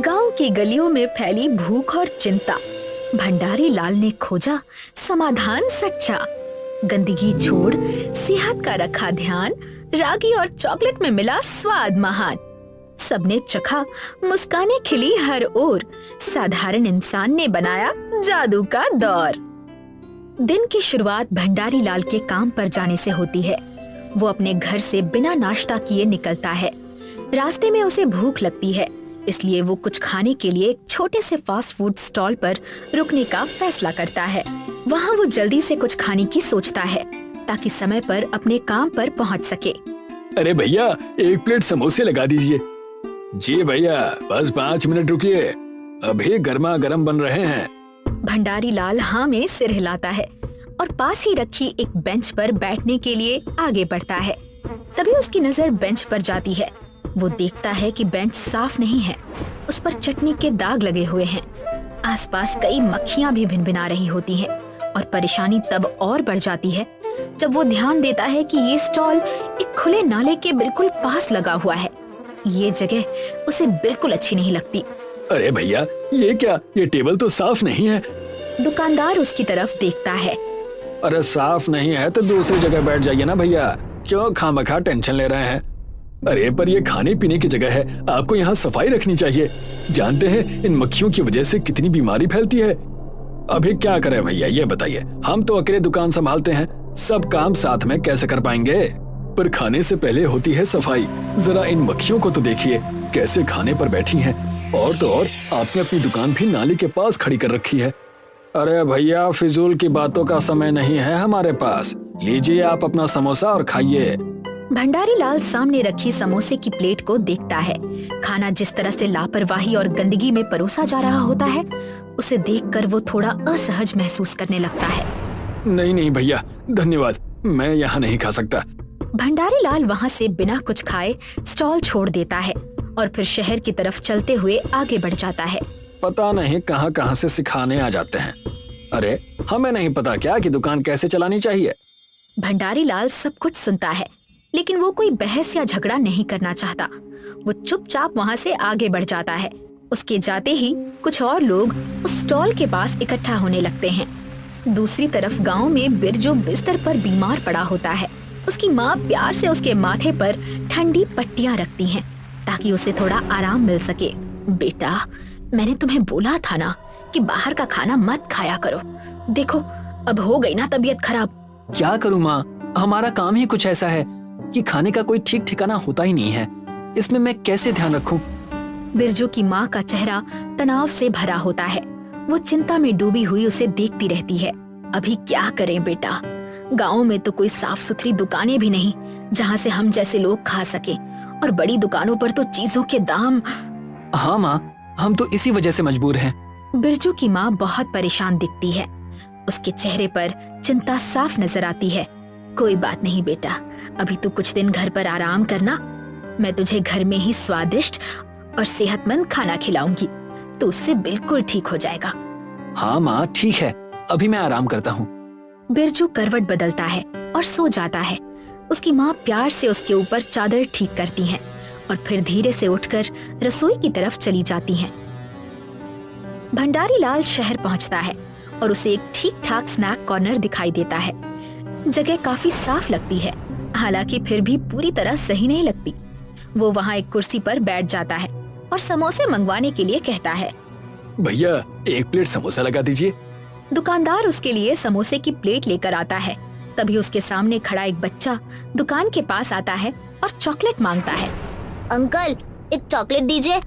गांव की गलियों में फैली भूख और चिंता। भंडारी लाल ने खोजा समाधान सच्चा। गंदगी छोड़ सेहत का रखा ध्यान, रागी और चॉकलेट में मिला स्वाद महान। सबने चखा, मुस्कानें खिली हर ओर, साधारण इंसान ने बनाया जादू का दौर। दिन की शुरुआत भंडारी लाल के काम पर जाने से होती है। वो अपने घर से बिना नाश्ता किए निकलता है। रास्ते में उसे भूख लगती है, इसलिए वो कुछ खाने के लिए एक छोटे से फास्ट फूड स्टॉल पर रुकने का फैसला करता है। वहाँ वो जल्दी से कुछ खाने की सोचता है ताकि समय पर अपने काम पर पहुँच सके। अरे भैया, एक प्लेट समोसे लगा दीजिए। जी भैया, बस 5 मिनट रुकिए, अभी गर्मा गर्म बन रहे हैं। भंडारी लाल हाँ में सिर हिलाता है और पास ही रखी एक बेंच पर बैठने के लिए आगे बढ़ता है। तभी उसकी नजर बेंच पर जाती है। वो देखता है कि बेंच साफ नहीं है, उस पर चटनी के दाग लगे हुए हैं। आसपास कई मक्खियां भी भिनभिना रही होती हैं और परेशानी तब और बढ़ जाती है जब वो ध्यान देता है कि ये स्टॉल एक खुले नाले के बिल्कुल पास लगा हुआ है। ये जगह उसे बिल्कुल अच्छी नहीं लगती। अरे भैया, ये क्या, ये टेबल तो साफ नहीं है। दुकानदार उसकी तरफ देखता है। अरे साफ नहीं है तो दूसरी जगह बैठ जाइए ना भैया, क्यों खामखा टेंशन ले रहे हैं। अरे पर ये खाने पीने की जगह है, आपको यहाँ सफाई रखनी चाहिए। जानते हैं इन मक्खियों की वजह से कितनी बीमारी फैलती है। अभी क्या करें भैया, ये बताइए। हम तो अकेले दुकान संभालते हैं, सब काम साथ में कैसे कर पाएंगे। पर खाने से पहले होती है सफाई। जरा इन मक्खियों को तो देखिए, कैसे खाने पर बैठी हैं। और तो और आपने अपनी दुकान भी नाले के पास खड़ी कर रखी है। अरे भैया, फिजूल की बातों का समय नहीं है हमारे पास। लीजिए आप अपना समोसा और खाइए। भंडारी लाल सामने रखी समोसे की प्लेट को देखता है। खाना जिस तरह से लापरवाही और गंदगी में परोसा जा रहा होता है, उसे देखकर वो थोड़ा असहज महसूस करने लगता है। नहीं नहीं भैया, धन्यवाद, मैं यहाँ नहीं खा सकता। भंडारी लाल वहाँ से बिना कुछ खाए स्टॉल छोड़ देता है और फिर शहर की तरफ चलते हुए आगे बढ़ जाता है। पता नहीं कहाँ कहाँ से सिखाने आ जाते हैं। अरे हमें नहीं पता क्या कि दुकान कैसे चलानी चाहिए। भंडारी लाल सब कुछ सुनता है, लेकिन वो कोई बहस या झगड़ा नहीं करना चाहता। वो चुपचाप वहाँ से आगे बढ़ जाता है। उसके जाते ही कुछ और लोग उस स्टॉल के पास इकट्ठा होने लगते हैं। दूसरी तरफ गांव में बिरजू बिस्तर पर बीमार पड़ा होता है। उसकी माँ प्यार से उसके माथे पर ठंडी पट्टियाँ रखती हैं ताकि उसे थोड़ा आराम मिल सके। बेटा, मैंने तुम्हें बोला था ना कि बाहर का खाना मत खाया करो। देखो, अब हो गई ना तबीयत खराब। क्या करूँ माँ, हमारा काम ही कुछ ऐसा है कि खाने का कोई ठीक ठिकाना होता ही नहीं है। इसमें मैं कैसे ध्यान रखूं? बिरजू की माँ का चेहरा तनाव से भरा होता है। वो चिंता में डूबी हुई उसे देखती रहती है। अभी क्या करें बेटा, गांव में तो कोई साफ सुथरी दुकानें भी नहीं जहाँ से हम जैसे लोग खा सके, और बड़ी दुकानों पर तो चीजों के दाम। हाँ माँ, हम तो इसी वजह से मजबूर हैं। बिरजू की माँ बहुत परेशान दिखती है। उसके चेहरे पर चिंता साफ नजर आती है। कोई बात नहीं बेटा, अभी तो कुछ दिन घर पर आराम करना। मैं तुझे घर में ही स्वादिष्ट और सेहतमंद खाना खिलाऊंगी, तो उससे बिल्कुल ठीक हो जाएगा। हाँ माँ, ठीक है, अभी मैं आराम करता हूँ। बिरजू करवट बदलता है और सो जाता है। उसकी माँ प्यार से उसके ऊपर चादर ठीक करती हैं और फिर धीरे से उठकर रसोई की तरफ चली जाती हैं। भंडारी लाल शहर पहुंचता है और उसे एक ठीक ठाक स्नैक कॉर्नर दिखाई देता है। जगह काफी साफ लगती है, हालांकि फिर भी पूरी तरह सही नहीं लगती। वो वहाँ एक कुर्सी पर बैठ जाता है और समोसे मंगवाने के लिए कहता है। भैया, एक प्लेट समोसा लगा दीजिए। दुकानदार उसके लिए समोसे की प्लेट लेकर आता है। तभी उसके सामने खड़ा एक बच्चा दुकान के पास आता है और चॉकलेट मांगता है। अंकल, एक चॉकलेट दीजिए।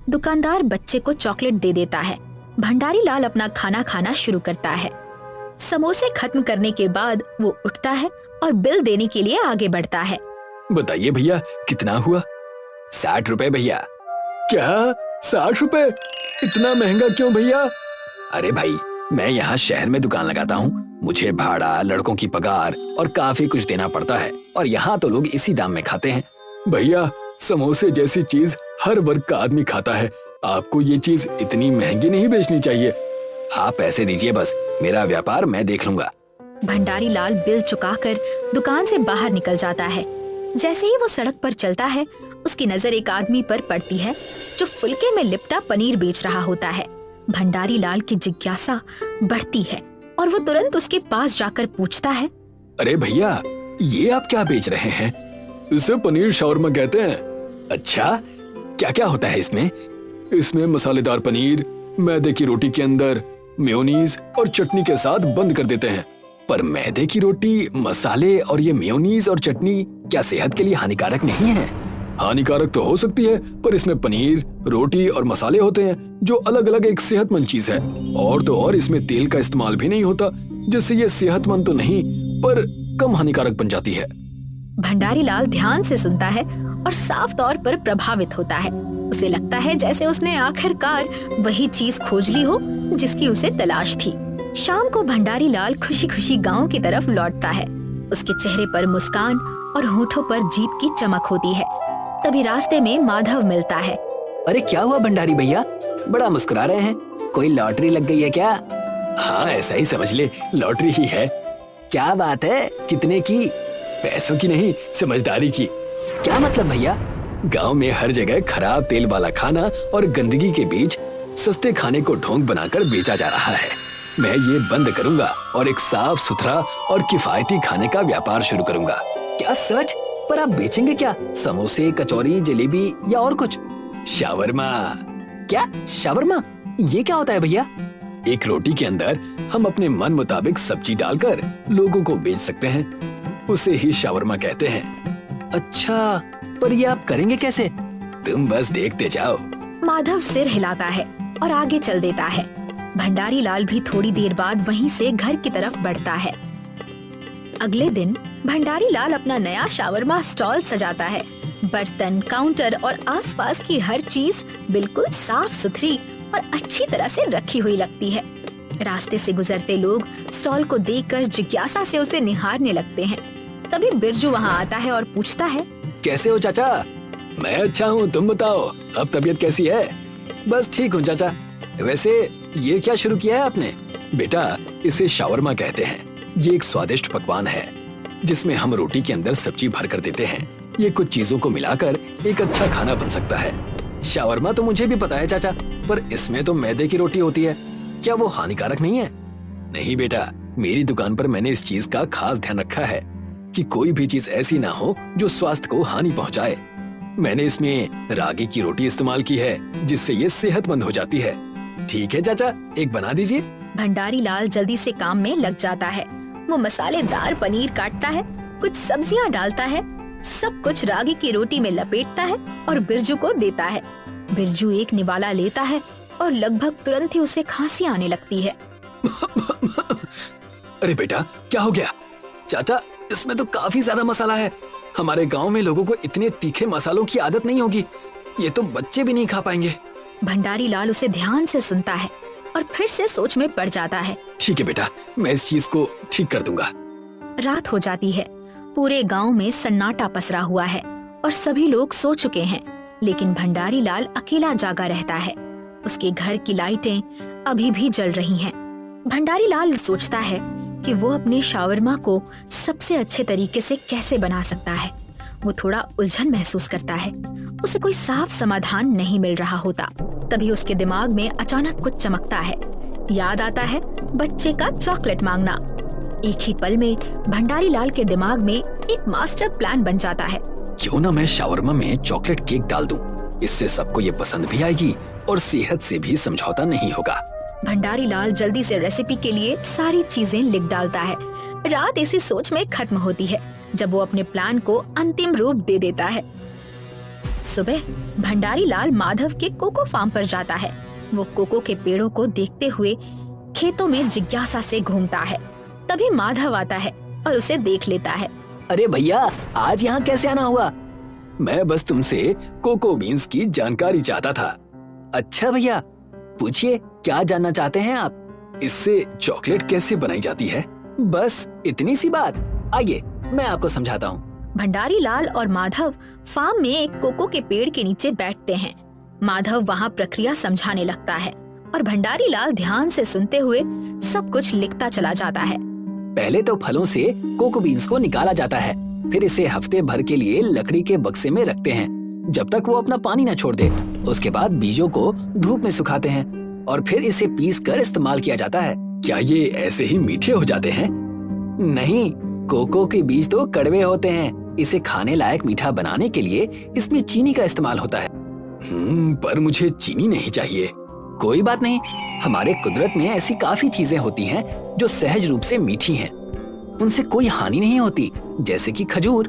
दुकानदार बच्चे को चॉकलेट दे देता है। भंडारी लाल अपना खाना खाना शुरू करता है। समोसे खत्म करने के बाद वो उठता है और बिल देने के लिए आगे बढ़ता है। बताइए भैया, कितना हुआ? 60 रुपए भैया। क्या 60 रुपए? इतना महंगा क्यों भैया? अरे भाई, मैं यहाँ शहर में दुकान लगाता हूँ, मुझे भाड़ा, लड़कों की पगार और काफी कुछ देना पड़ता है, और यहाँ तो लोग इसी दाम में खाते हैं। भैया, समोसे जैसी चीज हर वर्ग का आदमी खाता है, आपको ये चीज इतनी महंगी नहीं बेचनी चाहिए। आप पैसे दीजिए, बस मेरा व्यापार मैं देख लूंगा। भंडारी लाल बिल चुकाकर दुकान से बाहर निकल जाता है। जैसे ही वो सड़क पर चलता है, उसकी नजर एक आदमी पर पड़ती है जो फुलके में लिपटा पनीर बेच रहा होता है। भंडारी लाल की जिज्ञासा बढ़ती है और वो तुरंत उसके पास जाकर पूछता है, अरे भैया, ये आप क्या बेच रहे हैं? इसे पनीर शावरमा कहते हैं। अच्छा, क्या क्या होता है इसमें? इसमें मसालेदार पनीर मैदे की रोटी के अंदर मेयोनीज और चटनी के साथ बंद कर देते हैं। पर मैदे की रोटी, मसाले और ये मेयोनीज और चटनी क्या सेहत के लिए हानिकारक नहीं है? हानिकारक तो हो सकती है, पर इसमें पनीर, रोटी और मसाले होते हैं जो अलग अलग एक सेहतमंद चीज है। और तो और इसमें तेल का इस्तेमाल भी नहीं होता, जिससे ये सेहतमंद तो नहीं पर कम हानिकारक बन जाती है। भंडारी लाल ध्यान से सुनता है और साफ तौर पर प्रभावित होता है। उसे लगता है जैसे उसने आखिरकार वही चीज खोज ली हो जिसकी उसे तलाश थी। शाम को भंडारी लाल खुशी खुशी गांव की तरफ लौटता है। उसके चेहरे पर मुस्कान और होठों पर जीत की चमक होती है। तभी रास्ते में माधव मिलता है। अरे क्या हुआ भंडारी भैया, बड़ा मुस्कुरा रहे हैं? कोई लॉटरी लग गई है क्या? हाँ, ऐसा ही समझ ले, लॉटरी ही है। क्या बात है, कितने की? पैसों की नहीं, समझदारी की। क्या मतलब भैया? गांव में हर जगह खराब तेल वाला खाना और गंदगी के बीच सस्ते खाने को ढोंग बनाकर बेचा जा रहा है। मैं ये बंद करूंगा और एक साफ सुथरा और किफायती खाने का व्यापार शुरू करूंगा। क्या सच? पर आप बेचेंगे क्या? समोसे, कचौरी, जलेबी या और कुछ? शावरमा। क्या शावरमा? ये क्या होता है भैया? एक रोटी के अंदर हम अपने मन मुताबिक सब्जी डालकर लोगों को बेच सकते हैं। उसे ही शावरमा कहते हैं। अच्छा, पर ये आप करेंगे कैसे? तुम बस देखते जाओ। माधव सिर हिलाता है और आगे चल देता है। भंडारी लाल भी थोड़ी देर बाद वहीं से घर की तरफ बढ़ता है। अगले दिन भंडारी लाल अपना नया शावरमा स्टॉल सजाता है। बर्तन, काउंटर और आसपास की हर चीज बिल्कुल साफ सुथरी और अच्छी तरह से रखी हुई लगती है। रास्ते से गुजरते लोग स्टॉल को देखकर जिज्ञासा से उसे निहारने लगते हैं। तभी बिरजू वहाँ आता है और पूछता है, कैसे हो चाचा? मैं अच्छा हूँ, तुम बताओ, अब तबीयत कैसी है? बस ठीक हूँ चाचा। वैसे ये क्या शुरू किया है आपने? बेटा, इसे शावरमा कहते हैं। ये एक स्वादिष्ट पकवान है जिसमें हम रोटी के अंदर सब्जी भर कर देते हैं। ये कुछ चीजों को मिलाकर एक अच्छा खाना बन सकता है। शावरमा तो मुझे भी पता है चाचा, पर इसमें तो मैदे की रोटी होती है, क्या वो हानिकारक नहीं है? नहीं बेटा, मेरी दुकान पर मैंने इस चीज का खास ध्यान रखा है कि कोई भी चीज ऐसी ना हो जो स्वास्थ्य को हानि पहुंचाए। मैंने इसमें रागी की रोटी इस्तेमाल की है जिससे ये सेहतमंद हो जाती है। ठीक है चाचा, एक बना दीजिए। भंडारी लाल जल्दी से काम में लग जाता है। वो मसालेदार पनीर काटता है, कुछ सब्जियां डालता है, सब कुछ रागी की रोटी में लपेटता है और बिरजू को देता है। बिरजू एक निवाला लेता है और लगभग तुरंत ही उसे खांसी आने लगती है। अरे बेटा, क्या हो गया? चाचा, इसमें तो काफी ज्यादा मसाला है। हमारे गांव में लोगों को इतने तीखे मसालों की आदत नहीं होगी, ये तो बच्चे भी नहीं खा पाएंगे। भंडारी लाल उसे ध्यान से सुनता है और फिर से सोच में पड़ जाता है। ठीक है बेटा, मैं इस चीज को ठीक कर दूंगा। रात हो जाती है। पूरे गांव में सन्नाटा पसरा हुआ है और सभी लोग सो चुके हैं, लेकिन भंडारी लाल अकेला जागा रहता है। उसके घर की लाइटें अभी भी जल रही हैं। भंडारी लाल सोचता है कि वो अपने शावरमा को सबसे अच्छे तरीके से कैसे बना सकता है। वो थोड़ा उलझन महसूस करता है। उसे कोई साफ समाधान नहीं मिल रहा होता। तभी उसके दिमाग में अचानक कुछ चमकता है। याद आता है बच्चे का चॉकलेट मांगना। एक ही पल में भंडारी लाल के दिमाग में एक मास्टर प्लान बन जाता है। क्यों ना मैं शावरमा में चॉकलेट केक डाल दूं, इससे सबको ये पसंद भी आएगी और सेहत से भी समझौता नहीं होगा। भंडारी लाल जल्दी से रेसिपी के लिए सारी चीजें लिख डालता है। रात इसी सोच में खत्म होती है जब वो अपने प्लान को अंतिम रूप दे देता है। सुबह भंडारी लाल माधव के कोको फार्म पर जाता है। वो कोको के पेड़ों को देखते हुए खेतों में जिज्ञासा से घूमता है। तभी माधव आता है और उसे देख लेता है। अरे भैया, आज यहाँ कैसे आना हुआ? मैं बस तुमसे कोको बीन्स की जानकारी चाहता था। अच्छा भैया, पूछिए, क्या जानना चाहते हैं आप? इससे चॉकलेट कैसे बनाई जाती है? बस इतनी सी बात, आइए मैं आपको समझाता हूँ। भंडारी लाल और माधव फार्म में एक कोको के पेड़ के नीचे बैठते हैं। माधव वहाँ प्रक्रिया समझाने लगता है और भंडारी लाल ध्यान से सुनते हुए सब कुछ लिखता चला जाता है। पहले तो फलों से कोको बीन्स को निकाला जाता है, फिर इसे हफ्ते भर के लिए लकड़ी के बक्से में रखते हैं जब तक वो अपना पानी न छोड़ दे। उसके बाद बीजों को धूप में सुखाते हैं और फिर इसे पीस कर इस्तेमाल किया जाता है। क्या ये ऐसे ही मीठे हो जाते हैं? नहीं, कोको के बीज तो कड़वे होते हैं। इसे खाने लायक मीठा बनाने के लिए इसमें चीनी का इस्तेमाल होता है। पर मुझे चीनी नहीं चाहिए। कोई बात नहीं, हमारे कुदरत में ऐसी काफी चीजें होती हैं जो सहज रूप से मीठी हैं। उनसे कोई हानि नहीं होती, जैसे कि खजूर।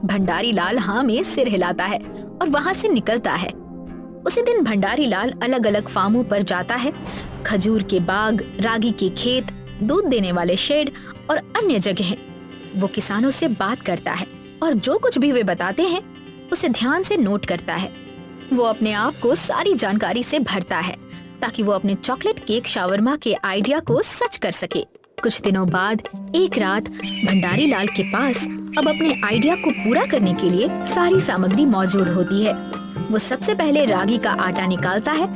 भंडारी लाल हाँ में सिर हिलाता है और वहाँ से निकलता है। उसी दिन भंडारी लाल अलग अलग फार्मों पर जाता है। खजूर के बाग, रागी के खेत, दूध देने वाले शेड और अन्य जगहें। वो किसानों से बात करता है और जो कुछ भी वे बताते हैं उसे ध्यान से नोट करता है। वो अपने आप को सारी जानकारी से भरता है ताकि वो अपने चॉकलेट केक शावरमा के आइडिया को सच कर सके। कुछ दिनों बाद एक रात भंडारी लाल के पास अब अपने आइडिया को पूरा करने के लिए सारी सामग्री मौजूद होती है। वो सबसे पहले रागी का आटा निकालता है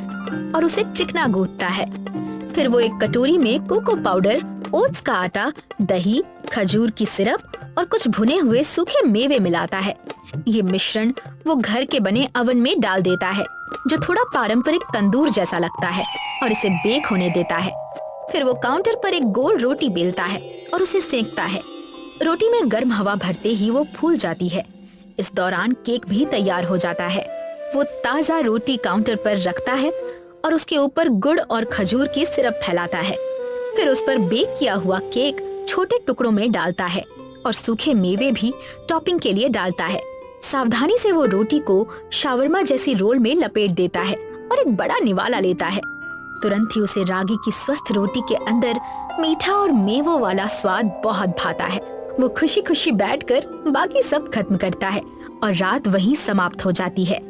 और उसे चिकना गूंथता है। फिर वो एक कटोरी में कोको पाउडर, ओट्स का आटा, दही, खजूर की सिरप और कुछ भुने हुए सूखे मेवे मिलाता है। ये मिश्रण वो घर के बने अवन में डाल देता है जो थोड़ा पारंपरिक तंदूर जैसा लगता है और इसे बेक होने देता है। फिर वो काउंटर पर एक गोल रोटी बेलता है और उसे सेंकता है। रोटी में गर्म हवा भरते ही वो फूल जाती है। इस दौरान केक भी तैयार हो जाता है। वो ताज़ा रोटी काउंटर पर रखता है और उसके ऊपर गुड़ और खजूर की सिरप फैलाता है। फिर उस पर बेक किया हुआ केक छोटे टुकड़ों में डालता है और सूखे मेवे भी टॉपिंग के लिए डालता है। सावधानी से वो रोटी को शावरमा जैसी रोल में लपेट देता है और एक बड़ा निवाला लेता है। तुरंत ही उसे रागी की स्वस्थ रोटी के अंदर मीठा और मेवों वाला स्वाद बहुत भाता है। वो खुशी खुशी बैठकर बाकी सब खत्म करता है और रात वहीं समाप्त हो जाती है।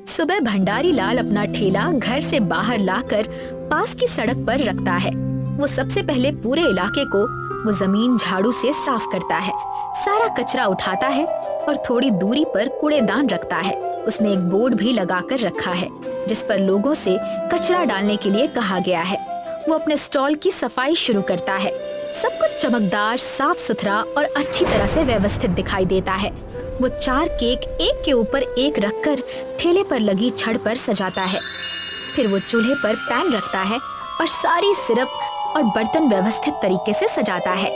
सुबह भंडारी लाल अपना ठेला घर से बाहर लाकर पास की सड़क पर रखता है। वो सबसे पहले पूरे इलाके को वो जमीन झाड़ू से साफ करता है, सारा कचरा उठाता है और थोड़ी दूरी पर कूड़ेदान रखता है। उसने एक बोर्ड भी लगाकर रखा है जिस पर लोगों से कचरा डालने के लिए कहा गया है। वो अपने स्टॉल की सफाई शुरू करता है। सब कुछ चमकदार, साफ सुथरा और अच्छी तरह से व्यवस्थित दिखाई देता है। वो 4 केक एक के ऊपर एक रखकर ठेले पर लगी छड़ पर सजाता है। फिर वो चूल्हे पर पैन रखता है और सारी सिरप और बर्तन व्यवस्थित तरीके से सजाता है।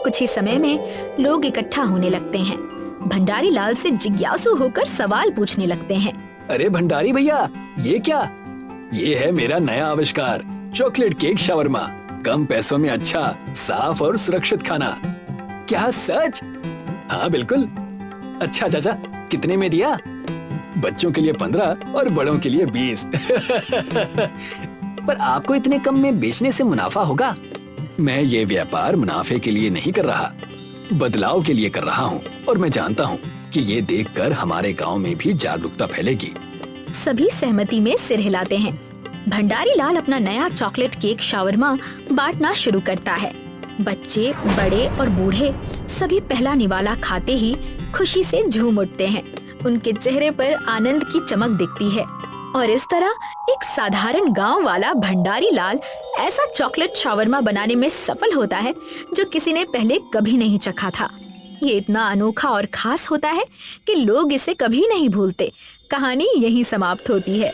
कुछ ही समय में लोग इकट्ठा होने लगते हैं। भंडारी लाल से जिज्ञासु होकर सवाल पूछने लगते हैं। अरे भंडारी भैया, ये क्या? ये है मेरा नया आविष्कार, चॉकलेट केक शावरमा। कम पैसों में अच्छा, साफ और सुरक्षित खाना। क्या सच? हाँ बिल्कुल। अच्छा चाचा, कितने में दिया? बच्चों के लिए 15 और बड़ों के लिए 20। पर आपको इतने कम में बेचने से मुनाफा होगा? मैं ये व्यापार मुनाफे के लिए नहीं कर रहा, बदलाव के लिए कर रहा हूँ और मैं जानता हूँ कि ये देखकर हमारे गांव में भी जागरूकता फैलेगी। सभी सहमति में सिर हिलाते हैं। भंडारी लाल अपना नया चॉकलेट केक शावरमा बांटना शुरू करता है। बच्चे, बड़े और बूढ़े सभी पहला निवाला खाते ही खुशी से झूम उठते हैं। उनके चेहरे पर आनंद की चमक दिखती है और इस तरह एक साधारण गांव वाला भंडारी लाल ऐसा चॉकलेट शावरमा बनाने में सफल होता है जो किसी ने पहले कभी नहीं चखा था। ये इतना अनोखा और खास होता है कि लोग इसे कभी नहीं भूलते। कहानी यहीं समाप्त होती है।